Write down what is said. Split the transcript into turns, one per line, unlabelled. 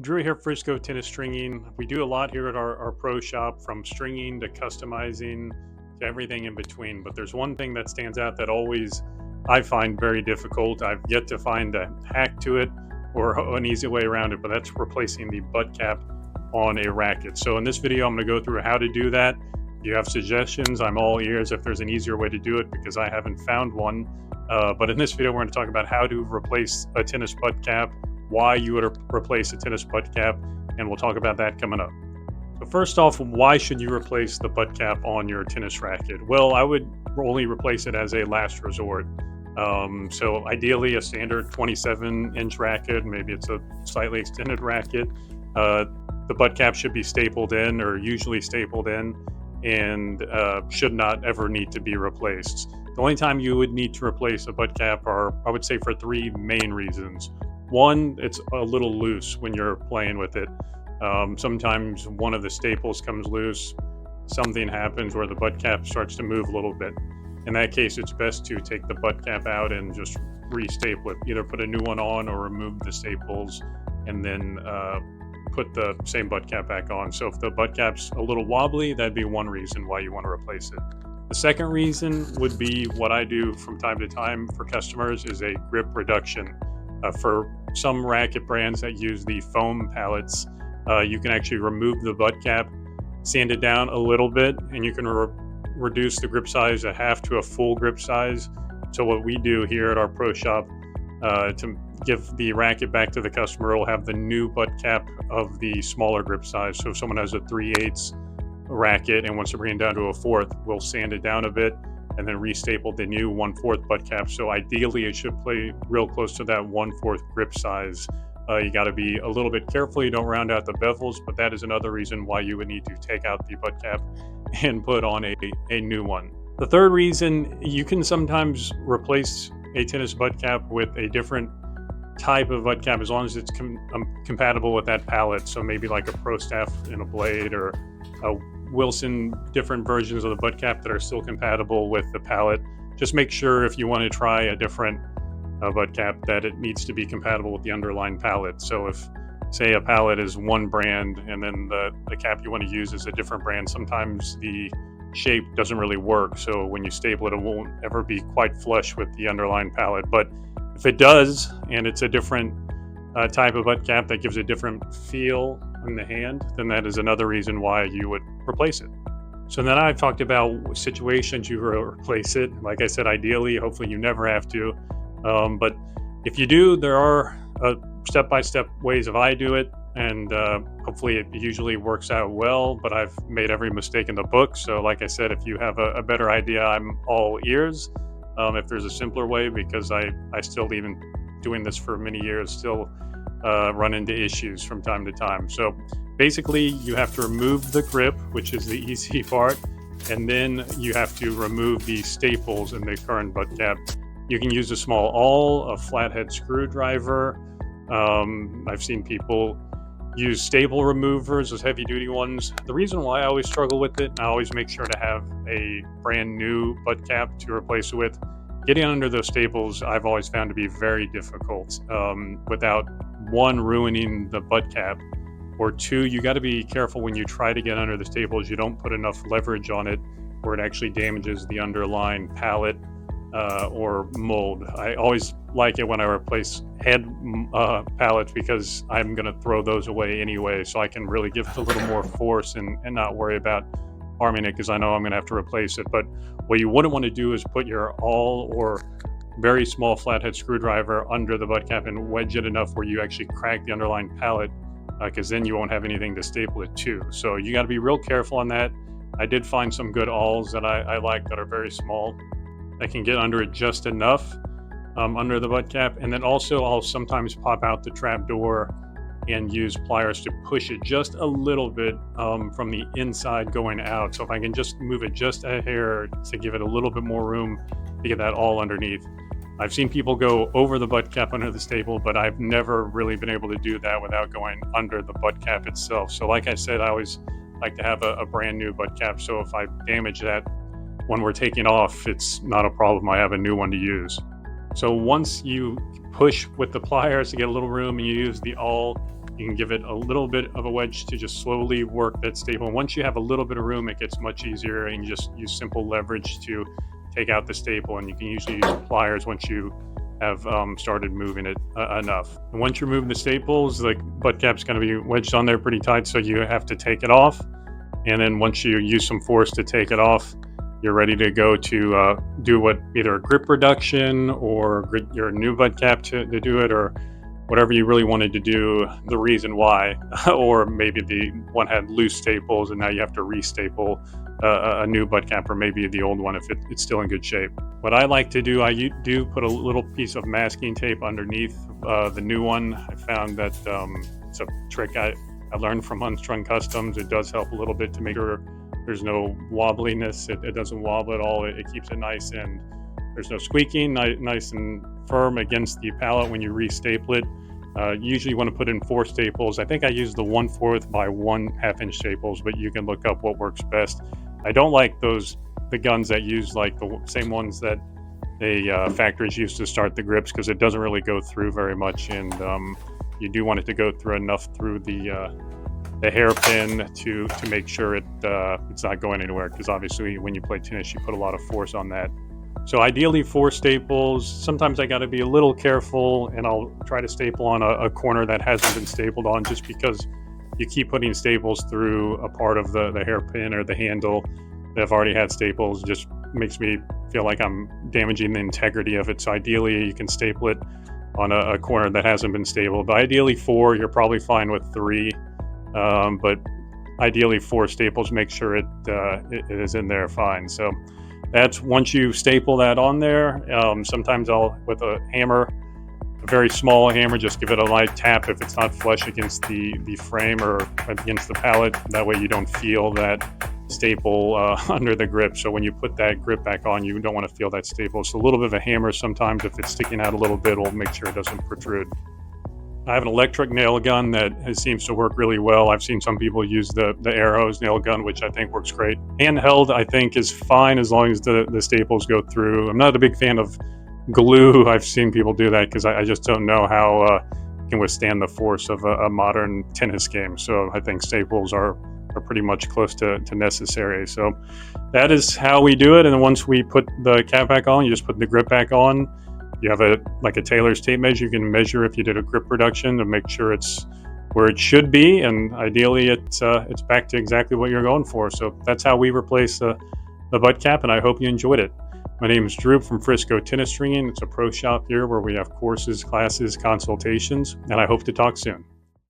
Drew here, Frisco Tennis Stringing. We do a lot here at our pro shop, from stringing to customizing to everything in between. But there's one thing that stands out that always I find very difficult. I've yet to find a hack to it or an easy way around it, but that's replacing the butt cap on a racket. So in this video, I'm going to go through how to do that. If you have suggestions, I'm all ears if there's an easier way to do it, because I haven't found one. But in this video, we're going to talk about how to replace a tennis butt cap, why you would replace a tennis butt cap, and we'll talk about that coming up. So first off, why should you replace the butt cap on your tennis racket? Well, I would only replace it as a last resort. So ideally a standard 27-inch racket, maybe it's a slightly extended racket. The butt cap should be stapled in, or usually stapled in, and should not ever need to be replaced. The only time you would need to replace a butt cap are, I would say, for three main reasons. One, it's a little loose when you're playing with it. Sometimes one of the staples comes loose, something happens where the butt cap starts to move a little bit. In that case, it's best to take the butt cap out and just re-staple it. Either put a new one on or remove the staples and then put the same butt cap back on. So if the butt cap's a little wobbly, that'd be one reason why you want to replace it. The second reason would be what I do from time to time for customers is a grip reduction. For some racket brands that use the foam pallets, you can actually remove the butt cap, sand it down a little bit, and you can reduce the grip size a half to a full grip size. So what we do here at our pro shop, to give the racket back to the customer, will have the new butt cap of the smaller grip size. So if someone has a 3/8 racket and wants to bring it down to a 1/4, we'll sand it down a bit and then restaple the new 1/4 butt cap. So ideally it should play real close to that 1/4 grip size. You got to be a little bit careful you don't round out the bevels, but that is another reason why you would need to take out the butt cap and put on a new one. The third reason, you can sometimes replace a tennis butt cap with a different type of butt cap as long as it's compatible with that pallet. So maybe like a Pro Staff and a blade, or a Wilson, different versions of the butt cap that are still compatible with the pallet. Just make sure if you want to try a different butt cap that it needs to be compatible with the underlying pallet. So if, say, a pallet is one brand and then the cap you want to use is a different brand, sometimes the shape doesn't really work. So when you staple it, it won't ever be quite flush with the underlying pallet. But if it does, and it's a different type of butt cap that gives a different feel in the hand, then that is another reason why you would replace it. So then I've talked about situations you replace it. Like I said, ideally, hopefully you never have to. But if you do, there are step-by-step ways of I do it, and hopefully it usually works out well, but I've made every mistake in the book. So like I said, if you have a better idea, I'm all ears. If there's a simpler way, because I still, even doing this for many years, still run into issues from time to time. So basically you have to remove the grip, which is the easy part, and then you have to remove the staples in the current butt cap. You can use a small awl, a flathead screwdriver. I've seen people use staple removers, those heavy duty ones. The reason why I always struggle with it, and I always make sure to have a brand new butt cap to replace it with, getting under those staples I've always found to be very difficult, without, one, ruining the butt cap, or two, you got to be careful when you try to get under the staples, you don't put enough leverage on it where it actually damages the underlying pallet or mold. I always like it when I replace head pallets, because I'm going to throw those away anyway, so I can really give it a little more force and not worry about harming it, because I know I'm going to have to replace it. But what you wouldn't want to do is put your awl or very small flathead screwdriver under the butt cap and wedge it enough where you actually crack the underlying pallet, because then you won't have anything to staple it to. So you got to be real careful on that. I did find some good awls that I like that are very small. I can get under it just enough under the butt cap. And then also I'll sometimes pop out the trap door and use pliers to push it just a little bit from the inside going out. So if I can just move it just a hair to give it a little bit more room to get that all underneath. I've seen people go over the butt cap under the staple, but I've never really been able to do that without going under the butt cap itself. So like I said, I always like to have a brand new butt cap. So if I damage that when we're taking off, it's not a problem. I have a new one to use. So once you push with the pliers to get a little room and you use the awl You can give it a little bit of a wedge to just slowly work that staple. And once you have a little bit of room, it gets much easier, and you just use simple leverage to take out the staple. And you can usually use pliers once you have started moving it enough. And once you're moving the staples, the butt cap's going to be wedged on there pretty tight, so you have to take it off. And then once you use some force to take it off, you're ready to go to do what, either a grip reduction or your new butt cap to do it, or whatever you really wanted to do, the reason why. Or maybe the one had loose staples and now you have to re-staple a new butt cap, or maybe the old one if it's still in good shape. What I like to do, I do put a little piece of masking tape underneath the new one. I found that it's a trick I learned from Unstrung Customs. It does help a little bit to make sure there's no wobbliness. It doesn't wobble at all. It keeps it nice, and there's no squeaking, nice and firm against the pallet when you re-staple it. Usually you want to put in 4 staples. I think I use the 1/4 by 1/2 inch staples, but you can look up what works best. I don't like the guns that use like the same ones that the factories use to start the grips, because it doesn't really go through very much, and you do want it to go through enough through the hairpin to make sure it's not going anywhere, because obviously when you play tennis you put a lot of force on that. So ideally 4 staples. Sometimes I got to be a little careful, and I'll try to staple on a corner that hasn't been stapled on, just because you keep putting staples through a part of the hairpin or the handle that have already had staples. Just makes me feel like I'm damaging the integrity of it. So ideally you can staple it on a corner that hasn't been stapled. But ideally 4, you're probably fine with 3. But ideally 4 staples, make sure it is in there fine. So that's once you staple that on there. Sometimes I'll, with a hammer, a very small hammer, just give it a light tap if it's not flush against the frame or against the pallet. That way you don't feel that staple under the grip. So when you put that grip back on, you don't want to feel that staple. So a little bit of a hammer sometimes, if it's sticking out a little bit, will make sure it doesn't protrude. I have an electric nail gun that seems to work really well. I've seen some people use the Arrows nail gun, which I think works great. Handheld, I think, is fine as long as the staples go through. I'm not a big fan of glue. I've seen people do that because I just don't know how it can withstand the force of a modern tennis game. So I think staples are pretty much close to necessary. So that is how we do it. And then once we put the cap back on, you just put the grip back on. You have a tailor's tape measure. You can measure if you did a grip reduction to make sure it's where it should be, and ideally it's back to exactly what you're going for. So that's how we replace the butt cap, and I hope you enjoyed it. My name is Drew from Frisco Tennis Stringing. It's a pro shop here where we have courses, classes, consultations, and I hope to talk soon.